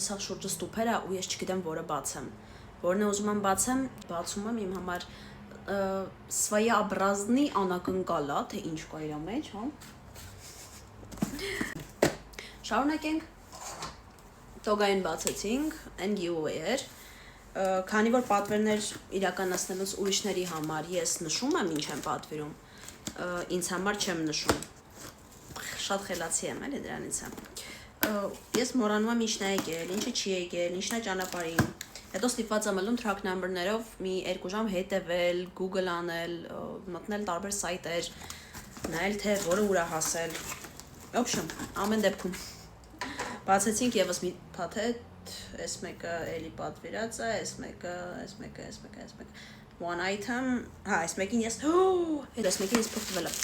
սա շուրջը ստուփեր է ու ես չգիտեմ որը բացեմ։ Որն է ուզում եմ բացեմ, բացում եմ իմ համար своеобразный անակնկալա, թե ինչ կա իր մեջ, հա։ Շարունակենք։ Տոգային բացեցինք, and giveaway էր։ Քանի որ պատվերներ իրականացնելուց ուրիշների համար ես նշում եմ ինչ եմ պատվիրում, ինձ համար չեմ նշում։ Շատ խելացի եմ, էլի դրանից եմ։ Ես մոռանում եմ ինչն է եկել, ինչը չի եկել, ինչն է ճանապարհին։ Հետո ստիպված եմ ելնում track number-ներով մի 2 ժամ հետևել, Google անել, մտնել տարբեր սայթեր, նայել թե որը ուր է հասել։ Ոբշեմ, ամեն դեպքում բացեցինք եւս մի փաթեթ, այս մեկը էլի պատվիրած է, այս մեկը, one item, հա, այս մեկին ես, այս մեկին ես փոխվել եմ։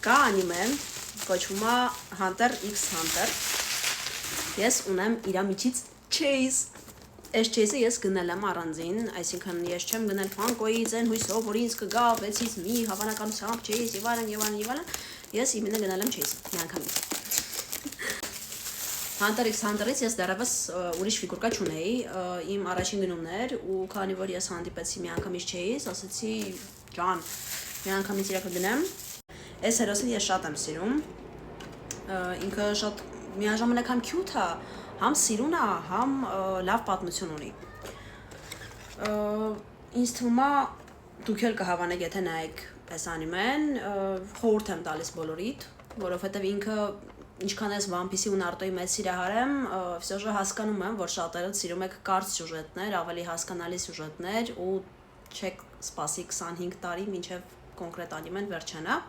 Կա անիմե, կոչվում է Hunter x Hunter։ Ես ունեմ իր միջից Chase։ Այս Chase-ը ես գնել եմ առանձին, այսինքն ես չեմ գնել Funko-ից, այն հույսով, որ ինձ կգա 6-ից մի հավանականությամբ Chase եւ այլն։ Ես իմենը գնել եմ Chase միանգամից։ Hunter x Hunter-ից ես դեռևս ուրիշ ֆիգուրկա չունեի, իմ առաջին գնումն էր ու քանի որ ես հանդիպեցի միանգամից Chase, ասացի ջան, միանգամից իրակը գնեմ։ Այս հերոսին ես շատ եմ սիրում։ Ինքը շատ միաժամանակ համ cute է, համ սիրուն է, համ լավ պատմություն ունի։ Ինձ թվում է դուք էլ կհավանեք, եթե նայեք այս անիմեն, խորհուրդ եմ տալիս բոլորիդ, որովհետև ինքը ինչքան ես One Piece-ի ու Naruto-ի մեծ սիրահար եմ, всё же հասկանում եմ, որ շատերը սիրում եք կարճ սյուժետներ, ավելի հասկանալի սյուժետներ ու չեք սպասի 25 տարի մինչև կոնկրետ անիմեն վերջանա։